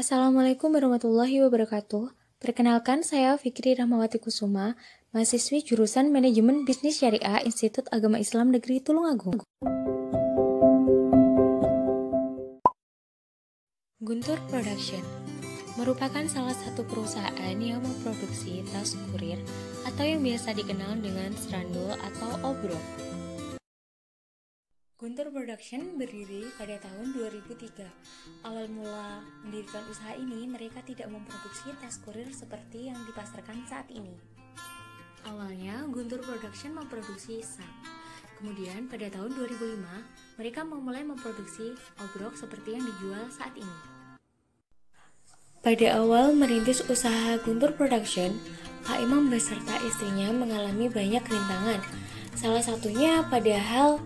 Assalamualaikum warahmatullahi wabarakatuh. Perkenalkan, saya Fikri Rahmawati Kusuma, mahasiswi jurusan Manajemen Bisnis Syariah Institut Agama Islam Negeri Tulungagung. Guntur Production merupakan salah satu perusahaan yang memproduksi tas kurir atau yang biasa dikenal dengan serandul atau obrol. Guntur Production berdiri pada tahun 2003. Awal mula mendirikan usaha ini, mereka tidak memproduksi tas kurir seperti yang dipasarkan saat ini. Awalnya, Guntur Production memproduksi sak. Kemudian, pada tahun 2005, mereka memulai memproduksi obrok seperti yang dijual saat ini. Pada awal merintis usaha Guntur Production, Pak Imam beserta istrinya mengalami banyak rintangan. Salah satunya pada hal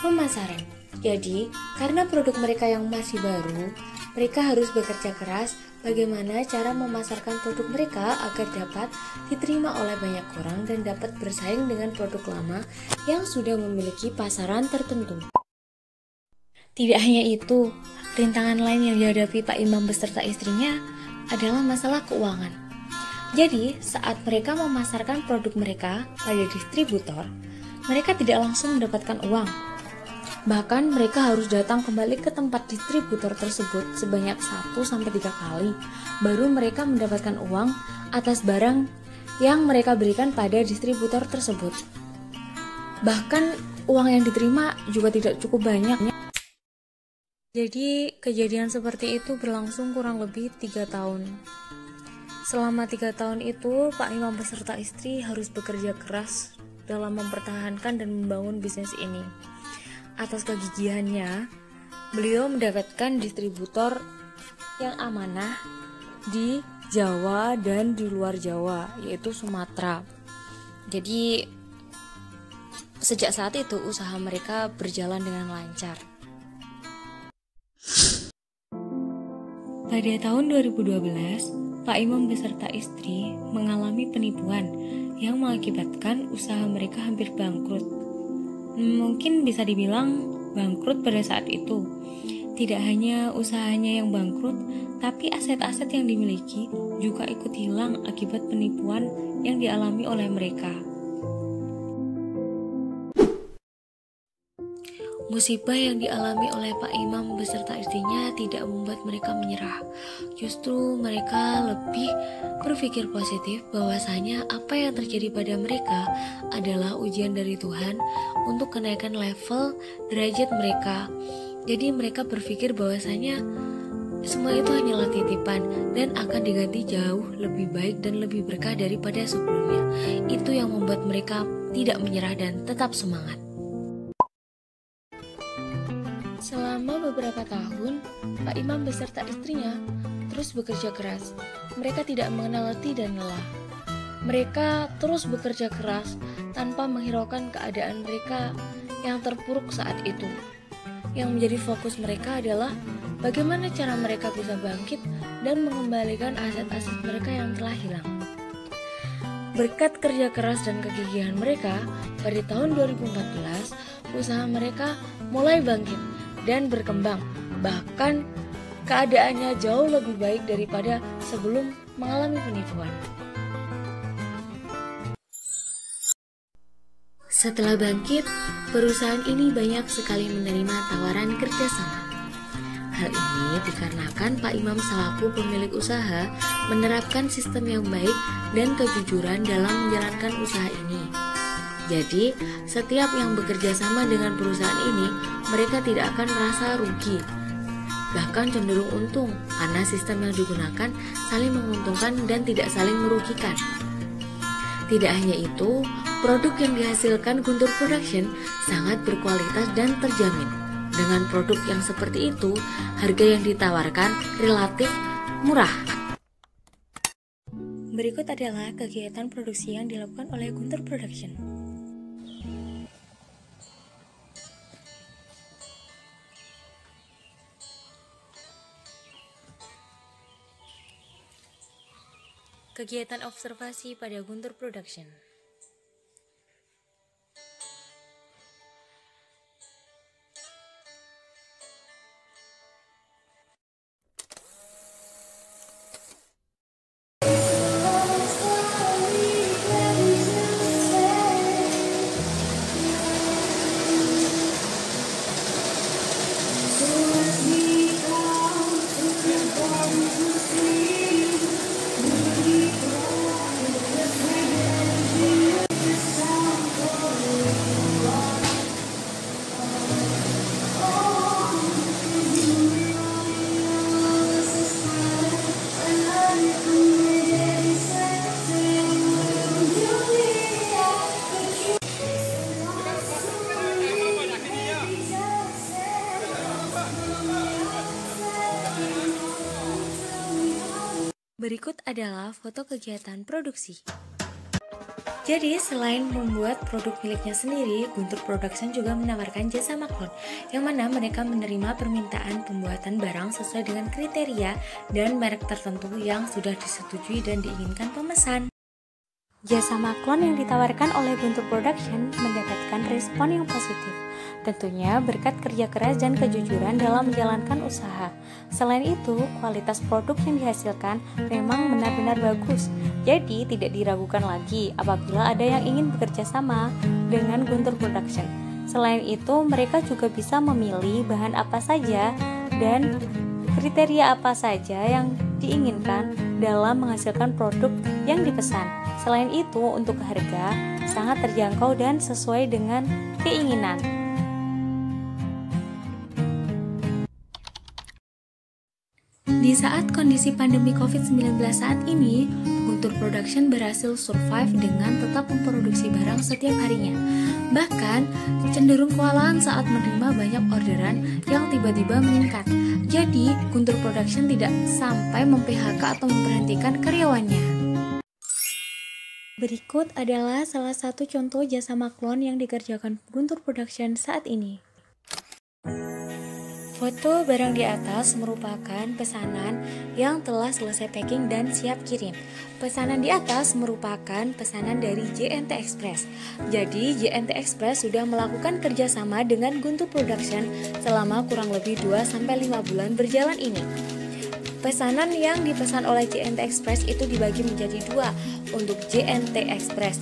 pemasaran. Jadi, karena produk mereka yang masih baru, mereka harus bekerja keras bagaimana cara memasarkan produk mereka agar dapat diterima oleh banyak orang dan dapat bersaing dengan produk lama yang sudah memiliki pasaran tertentu. Tidak hanya itu, rintangan lain yang dihadapi Pak Imam beserta istrinya adalah masalah keuangan. Jadi, saat mereka memasarkan produk mereka pada distributor, mereka tidak langsung mendapatkan uang. Bahkan mereka harus datang kembali ke tempat distributor tersebut sebanyak 1-3 kali baru mereka mendapatkan uang atas barang yang mereka berikan pada distributor tersebut. Bahkan uang yang diterima juga tidak cukup banyak. Jadi kejadian seperti itu berlangsung kurang lebih 3 tahun. Selama 3 tahun itu, Pak Imam beserta istri harus bekerja keras dalam mempertahankan dan membangun bisnis ini. Atas kegigihannya, beliau mendapatkan distributor yang amanah di Jawa dan di luar Jawa, yaitu Sumatera. Jadi, sejak saat itu usaha mereka berjalan dengan lancar. Pada tahun 2012, Pak Imam beserta istri mengalami penipuan yang mengakibatkan usaha mereka hampir bangkrut. Mungkin bisa dibilang bangkrut pada saat itu. Tidak hanya usahanya yang bangkrut, tapi aset-aset yang dimiliki juga ikut hilang akibat penipuan yang dialami oleh mereka. Musibah yang dialami oleh Pak Imam beserta istrinya tidak membuat mereka menyerah. Justru mereka lebih berpikir positif bahwasanya apa yang terjadi pada mereka adalah ujian dari Tuhan untuk kenaikan level derajat mereka. Jadi mereka berpikir bahwasanya semua itu hanyalah titipan dan akan diganti jauh lebih baik dan lebih berkah daripada sebelumnya. Itu yang membuat mereka tidak menyerah dan tetap semangat. Selama beberapa tahun, Pak Imam beserta istrinya terus bekerja keras. Mereka tidak mengenal letih dan lelah. Mereka terus bekerja keras tanpa menghiraukan keadaan mereka yang terpuruk saat itu. Yang menjadi fokus mereka adalah bagaimana cara mereka bisa bangkit dan mengembalikan aset-aset mereka yang telah hilang. Berkat kerja keras dan kegigihan mereka, pada tahun 2014, usaha mereka mulai bangkit dan berkembang, bahkan keadaannya jauh lebih baik daripada sebelum mengalami penipuan. Setelah bangkit, perusahaan ini banyak sekali menerima tawaran kerjasama. Hal ini dikarenakan Pak Imam selaku pemilik usaha menerapkan sistem yang baik dan kejujuran dalam menjalankan usaha ini. Jadi, setiap yang bekerja sama dengan perusahaan ini, mereka tidak akan merasa rugi. Bahkan cenderung untung, karena sistem yang digunakan saling menguntungkan dan tidak saling merugikan. Tidak hanya itu, produk yang dihasilkan Guntur Production sangat berkualitas dan terjamin. Dengan produk yang seperti itu, harga yang ditawarkan relatif murah. Berikut adalah kegiatan produksi yang dilakukan oleh Guntur Production. Kegiatan observasi pada Guntur Production. Berikut adalah foto kegiatan produksi. Jadi, selain membuat produk miliknya sendiri, Guntur Production juga menawarkan jasa maklon, yang mana mereka menerima permintaan pembuatan barang sesuai dengan kriteria dan merek tertentu yang sudah disetujui dan diinginkan pemesan. Jasa maklon yang ditawarkan oleh Guntur Production mendapatkan respon yang positif, tentunya berkat kerja keras dan kejujuran dalam menjalankan usaha. Selain itu, kualitas produk yang dihasilkan memang benar-benar bagus, jadi tidak diragukan lagi apabila ada yang ingin bekerja sama dengan Guntur Production. Selain itu, mereka juga bisa memilih bahan apa saja dan kriteria apa saja yang diinginkan dalam menghasilkan produk yang dipesan. Selain itu, untuk harga sangat terjangkau dan sesuai dengan keinginan. Di saat kondisi pandemi COVID-19 saat ini, Guntur Production berhasil survive dengan tetap memproduksi barang setiap harinya. Bahkan, cenderung kewalahan saat menerima banyak orderan yang tiba-tiba meningkat. Jadi, Guntur Production tidak sampai mem-PHK atau memberhentikan karyawannya. Berikut adalah salah satu contoh jasa maklon yang dikerjakan Guntur Production saat ini. Foto barang di atas merupakan pesanan yang telah selesai packing dan siap kirim. Pesanan di atas merupakan pesanan dari JNT Express. Jadi JNT Express sudah melakukan kerjasama dengan Guntur Production selama kurang lebih 2-5 bulan berjalan ini. Pesanan yang dipesan oleh JNT Express itu dibagi menjadi dua. Untuk JNT Express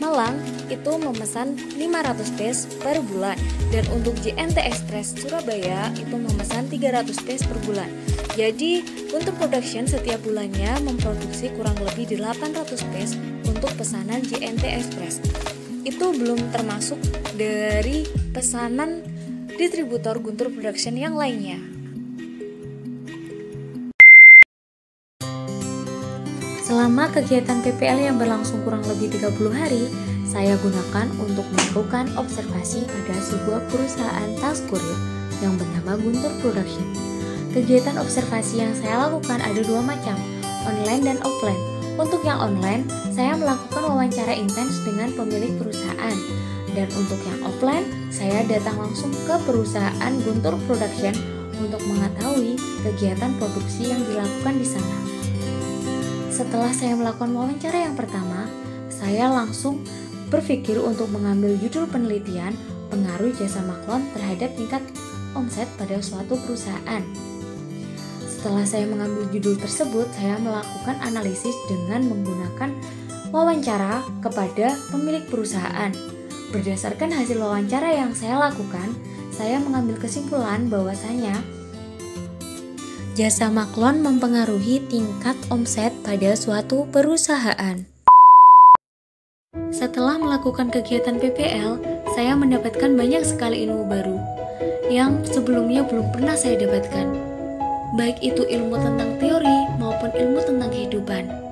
Malang itu memesan 500 piece per bulan, dan untuk JNT Express Surabaya itu memesan 300 piece per bulan. Jadi untuk production setiap bulannya memproduksi kurang lebih 800 piece untuk pesanan JNT Express. Itu belum termasuk dari pesanan distributor Guntur Production yang lainnya. Selama kegiatan PPL yang berlangsung kurang lebih 30 hari, saya gunakan untuk melakukan observasi pada sebuah perusahaan tas kurir yang bernama Guntur Production. Kegiatan observasi yang saya lakukan ada dua macam, online dan offline. Untuk yang online, saya melakukan wawancara intens dengan pemilik perusahaan. Dan untuk yang offline, saya datang langsung ke perusahaan Guntur Production untuk mengetahui kegiatan produksi yang dilakukan di sana. Setelah saya melakukan wawancara yang pertama, saya langsung berpikir untuk mengambil judul penelitian pengaruh jasa maklon terhadap tingkat omset pada suatu perusahaan. Setelah saya mengambil judul tersebut, saya melakukan analisis dengan menggunakan wawancara kepada pemilik perusahaan. Berdasarkan hasil wawancara yang saya lakukan, saya mengambil kesimpulan bahwasanya jasa maklon mempengaruhi tingkat omset pada suatu perusahaan. Setelah melakukan kegiatan PPL, saya mendapatkan banyak sekali ilmu baru yang sebelumnya belum pernah saya dapatkan, baik itu ilmu tentang teori maupun ilmu tentang kehidupan.